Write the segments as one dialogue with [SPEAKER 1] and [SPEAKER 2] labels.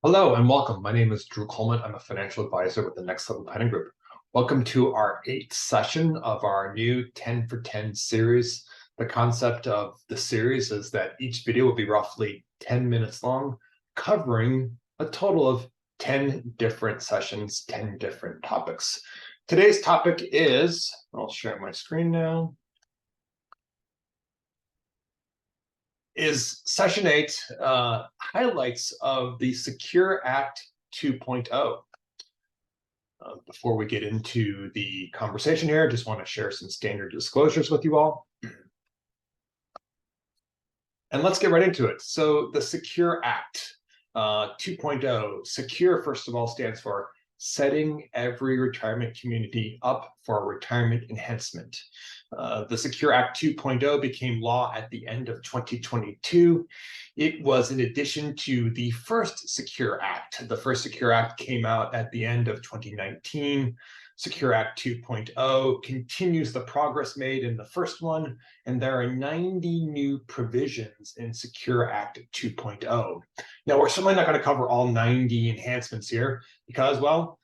[SPEAKER 1] Hello and welcome. My name is Drew Coleman. I'm a financial advisor with the Next Level Planning Group. Welcome to our 8th session of our new 10 for 10 series. The concept of the series is that each video will be roughly 10 minutes long, covering a total of 10 different sessions, 10 different topics. Today's topic is, I'll share my screen now, is Session 8, highlights of the Secure Act 2.0. Before we get into the conversation here, I just want to share some standard disclosures with you all. And let's get right into it. So the Secure Act 2.0, Secure, first of all, stands for Setting Every Retirement Community Up for Retirement Enhancement. The Secure Act 2.0 became law at the end of 2022. It was in addition to the first Secure Act. The first Secure Act came out at the end of 2019. Secure Act 2.0 continues the progress made in the first one, and there are 90 new provisions in Secure Act 2.0. Now, we're certainly not going to cover all 90 enhancements here because, well,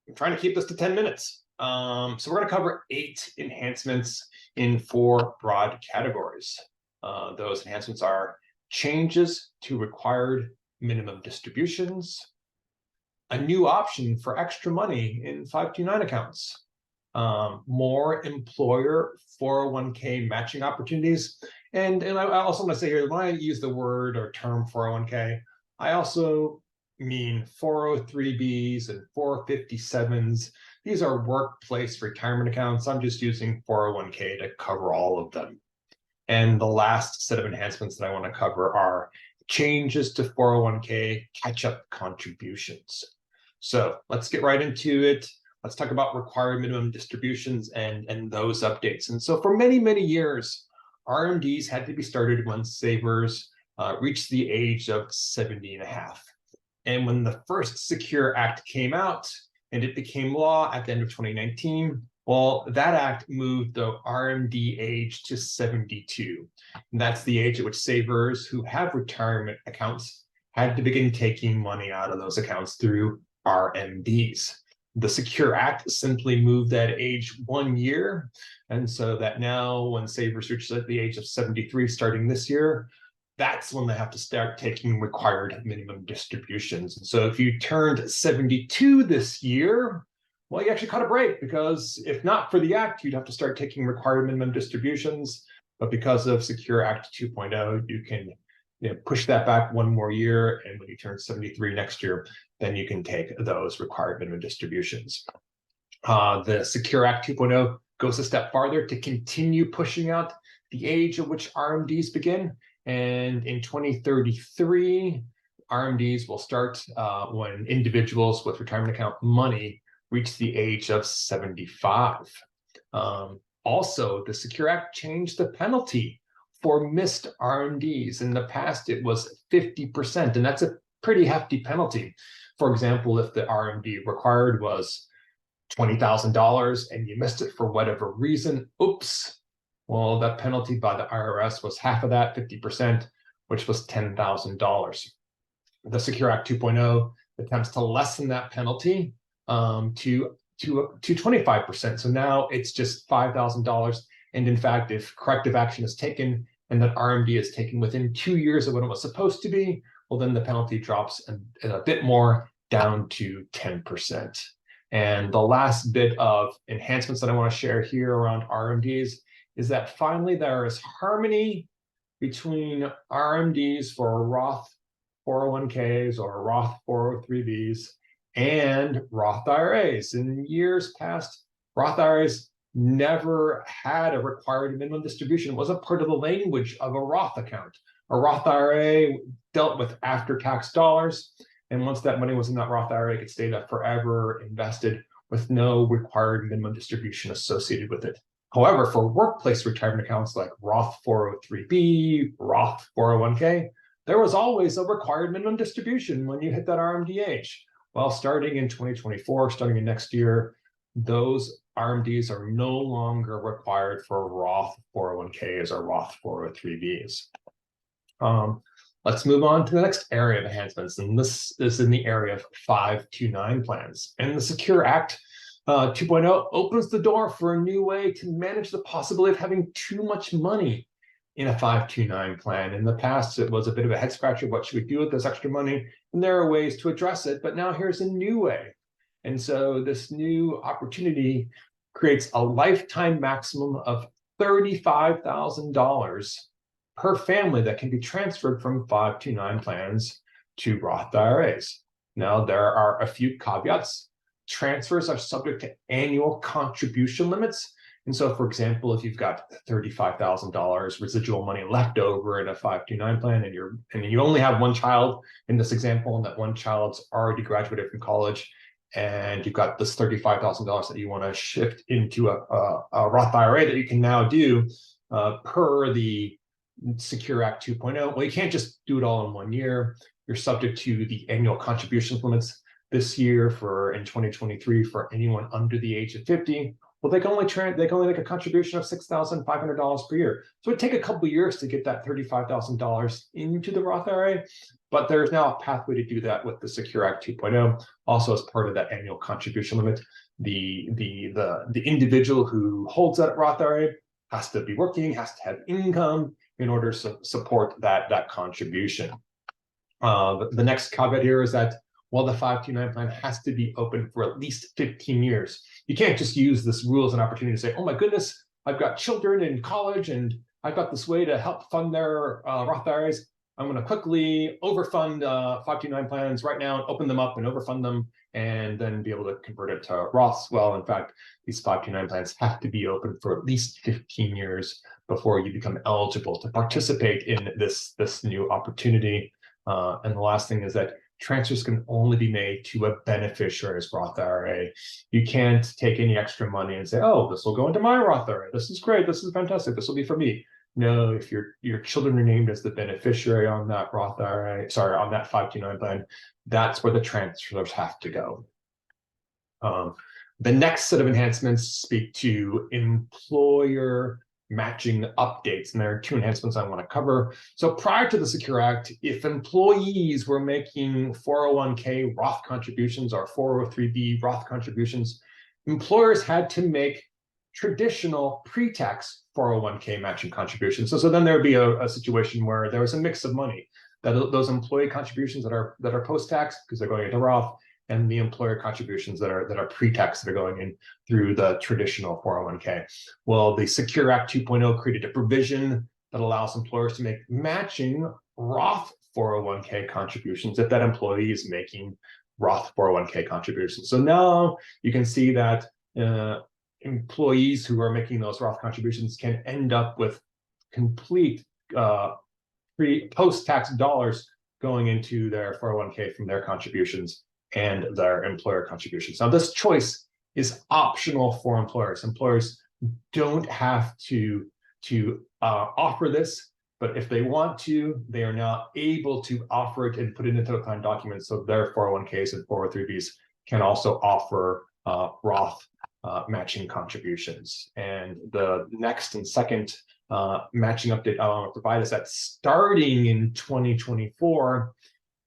[SPEAKER 1] I'm trying to keep this to 10 minutes. So we're going to cover 8 enhancements in 4 broad categories. Those enhancements are changes to required minimum distributions, a new option for extra money in 529 accounts, more employer 401k matching opportunities. And I also want to say here, when I use the word or term 401k, I also mean 403bs and 457s. These are workplace retirement accounts. I'm just using 401k to cover all of them. And the last set of enhancements that I want to cover are changes to 401k catch-up contributions. So let's get right into it. Let's talk about required minimum distributions and those updates. And so for many, many years, RMDs had to be started when savers reached the age of 70 and a half. And when the first Secure Act came out and it became law at the end of 2019, well, that act moved the RMD age to 72. And that's the age at which savers who have retirement accounts had to begin taking money out of those accounts through RMDs. The Secure Act simply moved that age 1 year. And so that now when savers reach the age of 73 starting this year, that's when they have to start taking required minimum distributions. And so if you turned 72 this year, well, you actually caught a break, because if not for the act, you'd have to start taking required minimum distributions. But because of Secure Act 2.0, you can push that back 1 more year. And when you turn 73 next year, then you can take those required minimum distributions. The Secure Act 2.0 goes a step farther to continue pushing out the age at which RMDs begin. And in 2033, RMDs will start when individuals with retirement account money reach the age of 75. Also, the Secure Act changed the penalty for missed RMDs. In the past, it was 50%, and that's a pretty hefty penalty. For example, if the RMD required was $20,000 and you missed it for whatever reason, oops, well, that penalty by the IRS was half of that, 50%, which was $10,000. The Secure Act 2.0 attempts to lessen that penalty to 25%. So now it's just $5,000. And in fact, if corrective action is taken and that RMD is taken within 2 years of when it was supposed to be, well, then the penalty drops a bit more down to 10%. And the last bit of enhancements that I want to share here around RMDs is that finally there is harmony between RMDs for Roth 401ks or Roth 403bs and Roth IRAs. In years past, Roth IRAs never had a required minimum distribution. It wasn't part of the language of a Roth account. A Roth IRA dealt with after-tax dollars, and once that money was in that Roth IRA, it could stay there forever invested with no required minimum distribution associated with it. However, for workplace retirement accounts like Roth 403b, Roth 401k, there was always a required minimum distribution when you hit that RMD age. Well, starting in 2024, starting in next year, those RMDs are no longer required for Roth 401ks or Roth 403bs. Let's move on to the next area of enhancements, and this is in the area of 529 plans. And the Secure Act 2.0 opens the door for a new way to manage the possibility of having too much money in a 529 plan. In the past, it was a bit of a head scratcher. What should we do with this extra money? And there are ways to address it, but now here's a new way. And so this new opportunity creates a lifetime maximum of $35,000 per family that can be transferred from 529 plans to Roth IRAs. Now, there are a few caveats. Transfers are subject to annual contribution limits. And so, for example, if you've got $35,000 residual money left over in a 529 plan, and you only have one child in this example, and that one child's already graduated from college, and you've got this $35,000 that you want to shift into a Roth IRA that you can now do per the Secure Act 2.0. Well, you can't just do it all in 1 year. You're subject to the annual contributions limits this year in 2023 for anyone under the age of 50. Well, they can only make a contribution of $6,500 per year. So it'd take a couple of years to get that $35,000 into the Roth IRA, but there's now a pathway to do that with the Secure Act 2.0. Also, as part of that annual contribution limit, the individual who holds that Roth IRA has to be working, has to have income in order to support that contribution. The next caveat here is that while the 529 plan has to be open for at least 15 years, you can't just use this rule as an opportunity to say, oh my goodness, I've got children in college and I've got this way to help fund their Roth IRAs. I'm going to quickly overfund 529 plans right now and open them up and overfund them and then be able to convert it to Roths. Well, in fact, these 529 plans have to be open for at least 15 years before you become eligible to participate in this new opportunity. And the last thing is that transfers can only be made to a beneficiary's Roth IRA. You can't take any extra money and say, oh, this will go into my Roth IRA. This is great. This is fantastic. This will be for me. No, if your children are named as the beneficiary on that Roth IRA, on that 529 plan, that's where the transfers have to go. The next set of enhancements speak to employer matching updates, and there are two enhancements I want to cover. So prior to the Secure Act, if employees were making 401k Roth contributions or 403b Roth contributions, employers had to make traditional pre-tax 401k matching contributions. So then there would be a situation where there was a mix of money, that those employee contributions that are post-tax because they're going into Roth, and the employer contributions that are pre-tax that are going in through the traditional 401k. Well, the Secure Act 2.0 created a provision that allows employers to make matching Roth 401k contributions if that employee is making Roth 401k contributions. So now you can see that employees who are making those Roth contributions can end up with complete post-tax dollars going into their 401k from their contributions and their employer contributions. Now, this choice is optional for employers. Employers don't have to offer this, but if they want to, they are now able to offer it and put it into the plan documents, so their 401ks and 403bs can also offer Roth matching contributions. And the next and second matching update I want to provide is that starting in 2024,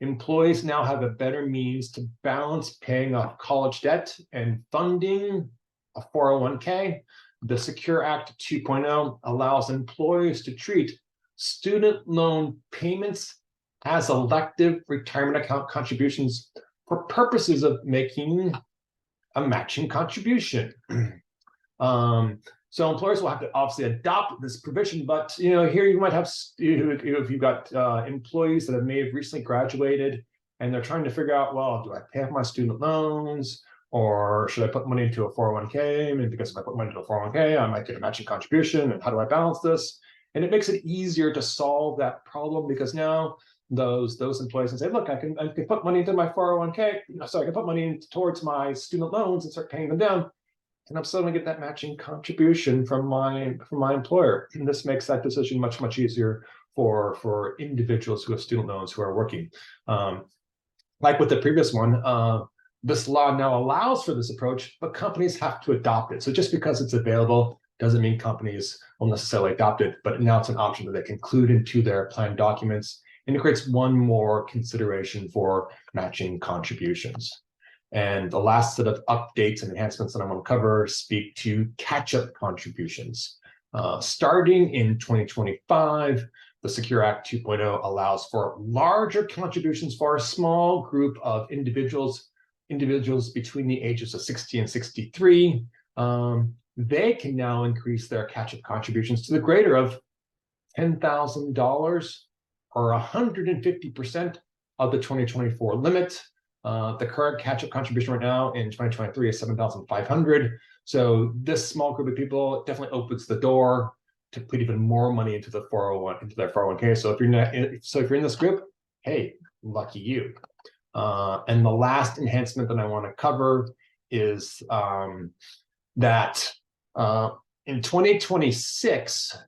[SPEAKER 1] employees now have a better means to balance paying off college debt and funding a 401k. The Secure Act 2.0 allows employers to treat student loan payments as elective retirement account contributions for purposes of making a matching contribution. So employers will have to obviously adopt this provision, but here you might have, if you've got employees that may have recently graduated and they're trying to figure out, well, do I pay off my student loans, or should I put money into a 401k? And because if I put money into a 401k, I might get a matching contribution, and how do I balance this? And it makes it easier to solve that problem, because now those employees can say, look, I can put money into my 401k, so I can put money towards my student loans and start paying them down, and I'm still going to get that matching contribution from my employer. And this makes that decision much, much easier for individuals who have student loans who are working. Like with the previous one, this law now allows for this approach, but companies have to adopt it. So just because it's available doesn't mean companies will necessarily adopt it, but now it's an option that they can include into their plan documents. and it creates one more consideration for matching contributions. And the last set of updates and enhancements that I'm going to cover speak to catch-up contributions. Starting in 2025, the Secure Act 2.0 allows for larger contributions for a small group of individuals between the ages of 60 and 63. They can now increase their catch-up contributions to the greater of $10,000 or 150% of the 2024 limit. The current catch-up contribution right now in 2023 is $7,500. So this small group of people definitely opens the door to put even more money into the 401 into their 401k. So if you're in this group, hey, lucky you. And the last enhancement that I want to cover is that in 2026,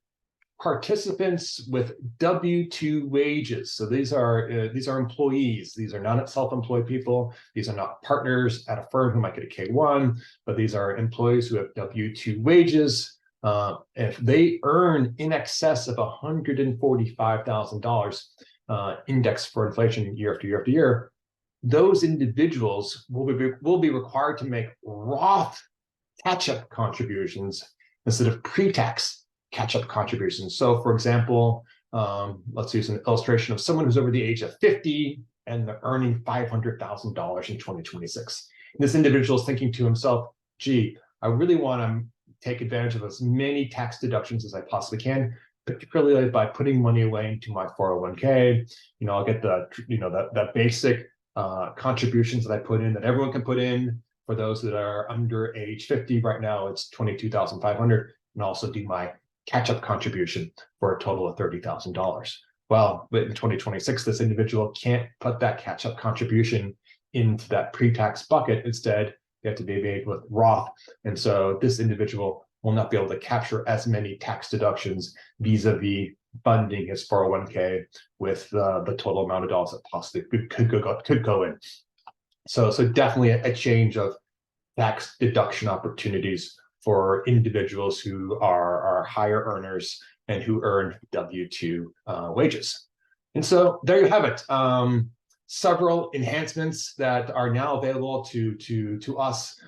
[SPEAKER 1] participants with W-2 wages. So these are employees. These are not self-employed people. These are not partners at a firm who might get a K-1, but these are employees who have W-2 wages. If they earn in excess of $145,000 indexed for inflation year after year after year, those individuals will be required to make Roth catch-up contributions instead of pre-tax catch-up contributions. So for example, let's use an illustration of someone who's over the age of 50 and they're earning $500,000 in 2026. And this individual is thinking to himself, gee, I really want to take advantage of as many tax deductions as I possibly can, particularly by putting money away into my 401k. I'll get the basic contributions that I put in, that everyone can put in. For those that are under age 50 right now, it's $22,500, and also do my catch-up contribution for a total of $30,000. Well, but in 2026, this individual can't put that catch-up contribution into that pre-tax bucket. Instead, they have to be made with Roth. And so this individual will not be able to capture as many tax deductions vis-a-vis funding his 401k with the total amount of dollars that possibly could go in. So definitely a change of tax deduction opportunities for individuals who are higher earners and who earn W-2 wages. And so there you have it. Several enhancements that are now available to us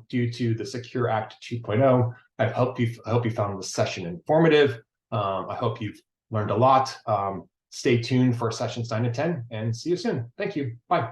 [SPEAKER 1] due to the Secure Act 2.0. I hope you found this session informative. I hope you've learned a lot. Stay tuned for sessions 9 and 10, and see you soon. Thank you. Bye.